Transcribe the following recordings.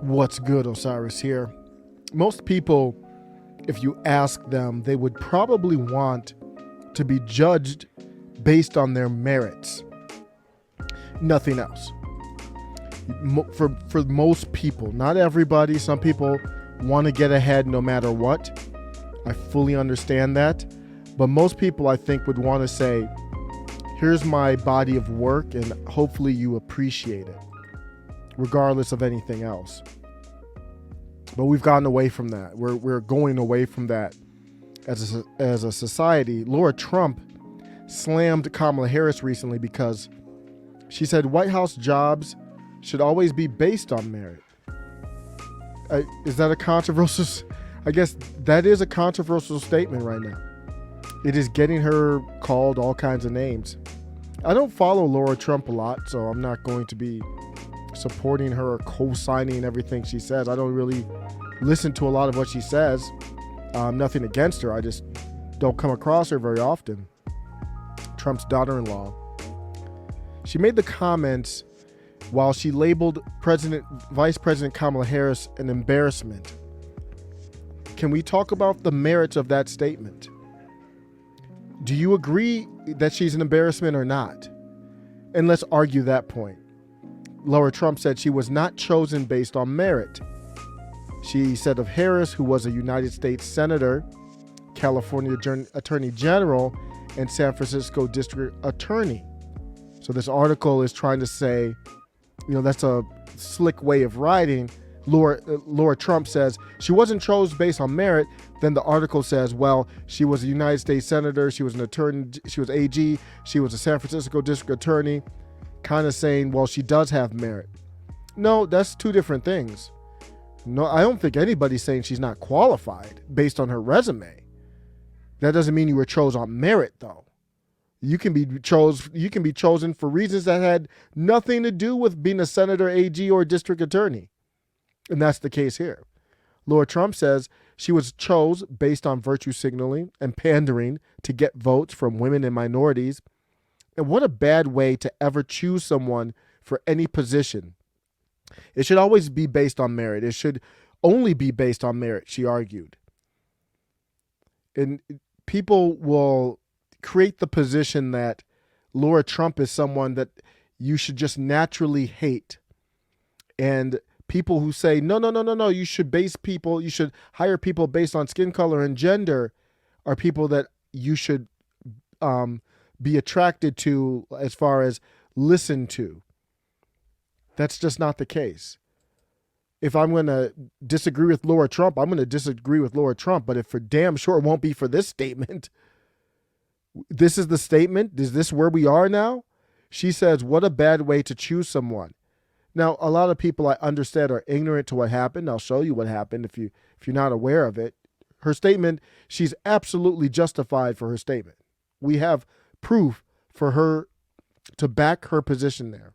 What's good, Osiris here. Most people, if you ask them, they would probably want to be judged based on their merits. Nothing else. For most people, not everybody, some people want to get ahead no matter what. I fully understand that. But most people, I think, would want to say, here's my body of work and hopefully you appreciate it, regardless of anything else. But we've gotten away from that. We're going away from that as a society. Lara Trump slammed Kamala Harris recently because she said White House jobs should always be based on merit. Is that a controversial? I guess that is a controversial statement right now. It is getting her called all kinds of names. I don't follow Lara Trump a lot, so I'm not going to be supporting her or co-signing everything she says. I don't really listen to a lot of what she says. Nothing against her. I just don't come across her very often. Trump's daughter-in-law. She made the comments while she labeled Vice President Kamala Harris an embarrassment. Can we talk about the merits of that statement? Do you agree that she's an embarrassment or not? And let's argue that point. Lara Trump said she was not chosen based on merit. She said of Harris, who was a United States Senator, California Attorney General, and San Francisco District Attorney. So this article is trying to say, that's a slick way of writing. Lara Trump says she wasn't chosen based on merit. Then the article says, well, she was a United States Senator, she was an attorney, she was AG, she was a San Francisco District Attorney, kind of saying, well, she does have merit. No, that's two different things. No, I don't think anybody's saying she's not qualified based on her resume. That doesn't mean you were chosen on merit, though. You can be chosen for reasons that had nothing to do with being a senator, AG, or district attorney. And that's the case here. Lara Trump says she was chosen based on virtue signaling and pandering to get votes from women and minorities. And what a bad way to ever choose someone for any position. It should always be based on merit. It should only be based on merit, she argued. And people will create the position that Lara Trump is someone that you should just naturally hate. And people who say, no, you should hire people based on skin color and gender are people that you should be attracted to as far as listen to. That's just not the case. If I'm going to disagree with Lara Trump, I'm going to disagree with Lara Trump, but it for damn sure won't be for this statement. This is the statement. Is this where we are now? She says, what a bad way to choose someone. Now, a lot of people I understand are ignorant to what happened. I'll show you what happened if you're not aware of it. Her statement, she's absolutely justified for her statement. We have proof for her to back her position there.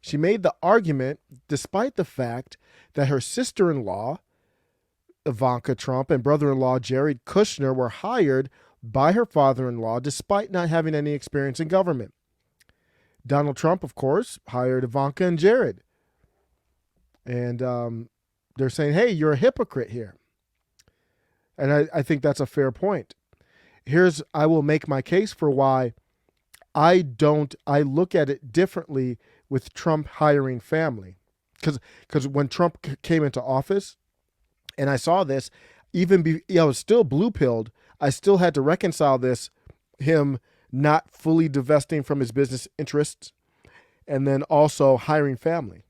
She made the argument despite the fact that her sister-in-law, Ivanka Trump, and brother-in-law, Jared Kushner, were hired by her father-in-law despite not having any experience in government. Donald Trump, of course, hired Ivanka and Jared. And they're saying, hey, you're a hypocrite here. And I think that's a fair point. I will make my case for why I look at it differently with Trump hiring family. Because when Trump came into office and I saw this, I was still blue-pilled. I still had to reconcile this, him not fully divesting from his business interests, and then also hiring family.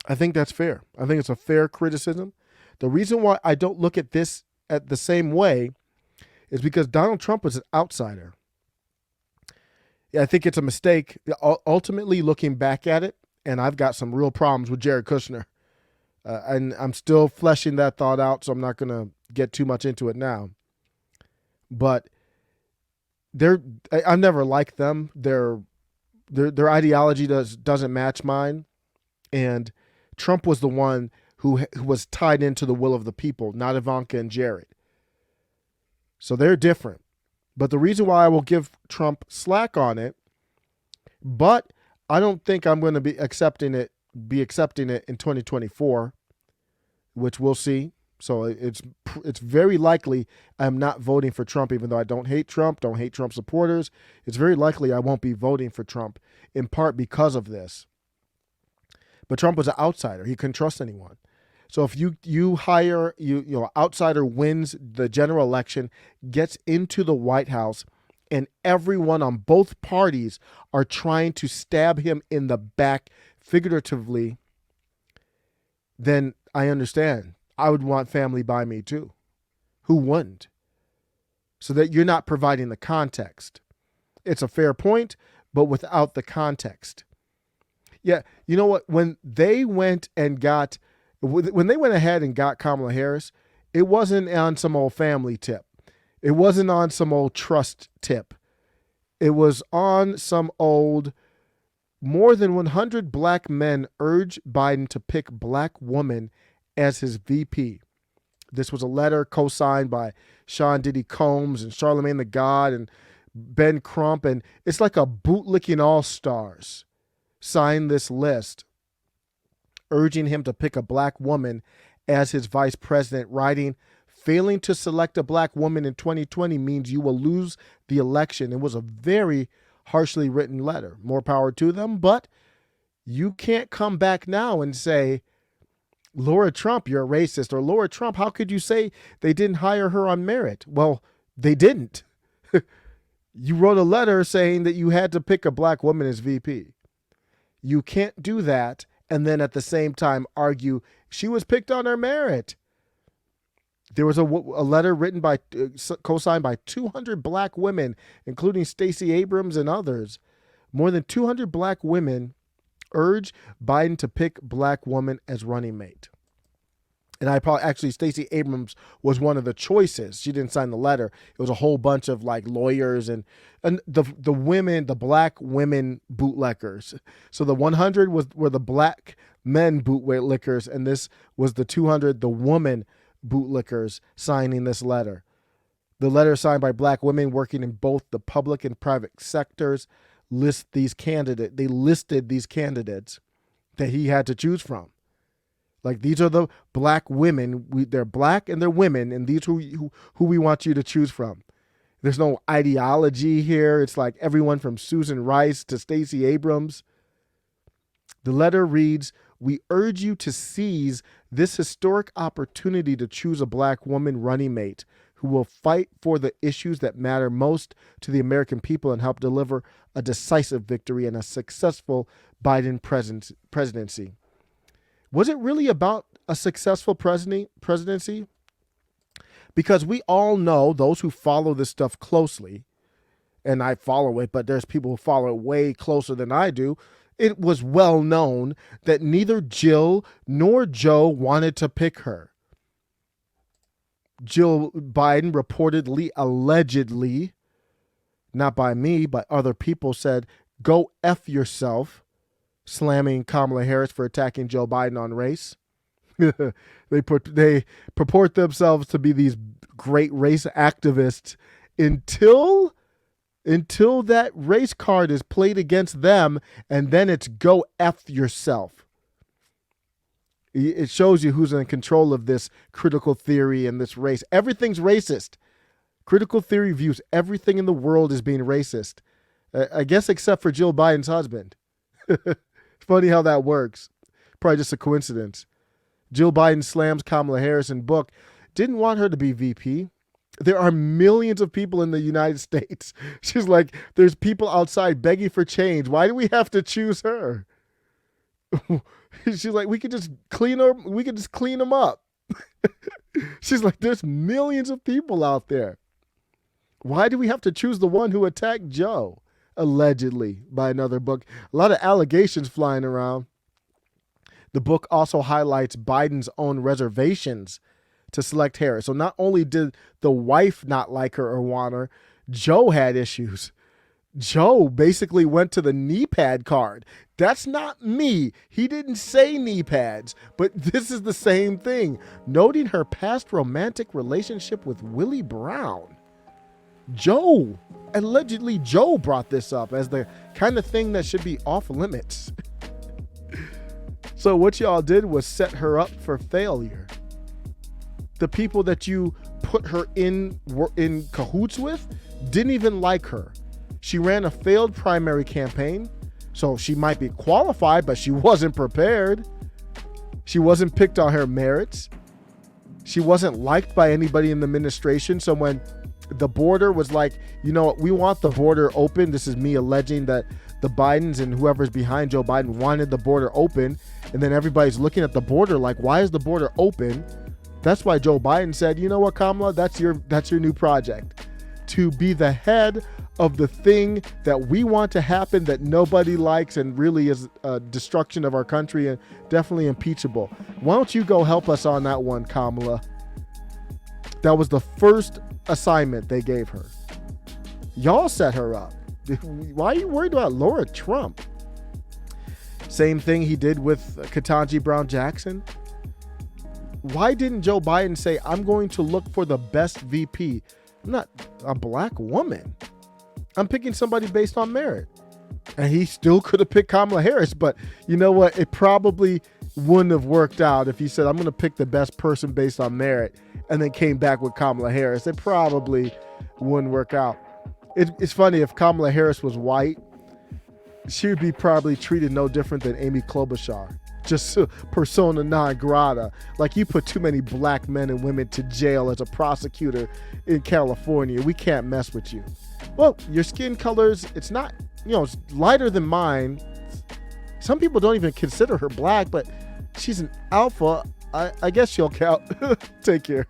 I think that's fair. I think it's a fair criticism. The reason why I don't look at this at the same way is because Donald Trump was an outsider. I think it's a mistake. Ultimately, looking back at it, and I've got some real problems with Jared Kushner. And I'm still fleshing that thought out, so I'm not going to get too much into it now. But I've never liked them. Their ideology doesn't match mine. And Trump was the one who was tied into the will of the people, not Ivanka and Jared. So they're different. But the reason why I will give Trump slack on it, but I don't think I'm going to be accepting it in 2024, which we'll see. So it's very likely I'm not voting for Trump, even though I don't hate Trump supporters. It's very likely I won't be voting for Trump, in part because of this. But Trump was an outsider. He couldn't trust anyone. So if you hire outsider wins the general election, gets into the White House, and everyone on both parties are trying to stab him in the back figuratively, then I understand. I would want family by me too. Who wouldn't? So that you're not providing the context. It's a fair point, but without the context. Yeah, you know what? When they went ahead and got Kamala Harris, it wasn't on some old family tip. It wasn't on some old trust tip. It was on some old, more than 100 black men urge Biden to pick black woman as his VP. This was a letter co-signed by Sean Diddy Combs and Charlemagne the God and Ben Crump, and it's like a bootlicking all-stars signed this list, urging him to pick a black woman as his vice president, writing, failing to select a black woman in 2020 means you will lose the election. It was a very harshly written letter. More power to them, but you can't come back now and say, Lara Trump, you're a racist, or Lara Trump, how could you say they didn't hire her on merit? Well, they didn't. You wrote a letter saying that you had to pick a black woman as VP. You can't do that and then at the same time argue she was picked on her merit. There was a letter written by, co-signed by 200 black women, including Stacey Abrams and others. More than 200 black women urge Biden to pick black woman as running mate. And Stacey Abrams was one of the choices. She didn't sign the letter. It was a whole bunch of like lawyers and the women, the black women bootlickers. So the 100 were the black men bootlickers, and this was the 200, the woman bootlickers signing this letter. The letter signed by black women working in both the public and private sectors They listed these candidates that he had to choose from. Like, these are the black women. They're black and they're women, and these who we want you to choose from. There's no ideology here. It's like everyone from Susan Rice to Stacey Abrams. The letter reads, "We urge you to seize this historic opportunity to choose a black woman running mate who will fight for the issues that matter most to the American people and help deliver a decisive victory and a successful Biden presidency." Was it really about a successful presidency? Because we all know, those who follow this stuff closely, and I follow it, but there's people who follow it way closer than I do. It was well known that neither Jill nor Joe wanted to pick her. Jill Biden reportedly, allegedly, not by me, but other people, said, "Go F yourself," slamming Kamala Harris for attacking Joe Biden on race. They purport themselves to be these great race activists until that race card is played against them, and then it's go F yourself. It shows you who's in control of this critical theory and this race. Everything's racist. Critical theory views everything in the world as being racist. I guess except for Jill Biden's husband. It's funny how that works. Probably just a coincidence. Jill Biden slams Kamala Harris in book. Didn't want her to be VP. There are millions of people in the United States. She's like, there's people outside begging for change. Why do we have to choose her? She's like, we could just clean them up. She's like, there's millions of people out there. Why do we have to choose the one who attacked Joe? Allegedly, by another book. A lot of allegations flying around. The book also highlights Biden's own reservations to select Harris. So not only did the wife not like her or want her, Joe had issues. Joe basically went to the knee pad card. That's not me. He didn't say knee pads, but this is the same thing. Noting her past romantic relationship with Willie Brown. Joe, allegedly Joe brought this up as the kind of thing that should be off limits. So what y'all did was set her up for failure. The people that you put her in cahoots with didn't even like her. She ran a failed primary campaign, so she might be qualified, but she wasn't prepared. She wasn't picked on her merits. She wasn't liked by anybody in the administration. So when the border was like, you know what, we want the border open. This is me alleging that the Bidens and whoever's behind Joe Biden wanted the border open. And then everybody's looking at the border like, why is the border open? That's why Joe Biden said, you know what, Kamala, that's your new project. To be the head of the thing that we want to happen that nobody likes and really is a destruction of our country and definitely impeachable. Why don't you go help us on that one, Kamala? That was the first assignment they gave her. Y'all set her up. Why are you worried about Lara Trump? Same thing he did with Ketanji Brown Jackson. Why didn't Joe Biden say, I'm going to look for the best VP? I'm not a black woman. I'm picking somebody based on merit. And he still could have picked Kamala Harris, but you know what? It probably wouldn't have worked out if he said, I'm going to pick the best person based on merit and then came back with Kamala Harris. It probably wouldn't work out. It's funny, if Kamala Harris was white, she would be probably treated no different than Amy Klobuchar. Just persona non grata. Like, you put too many black men and women to jail as a prosecutor in California. We can't mess with you. Well, your skin colors, it's not, it's lighter than mine. Some people don't even consider her black, but she's an alpha. I guess she'll count. Take care.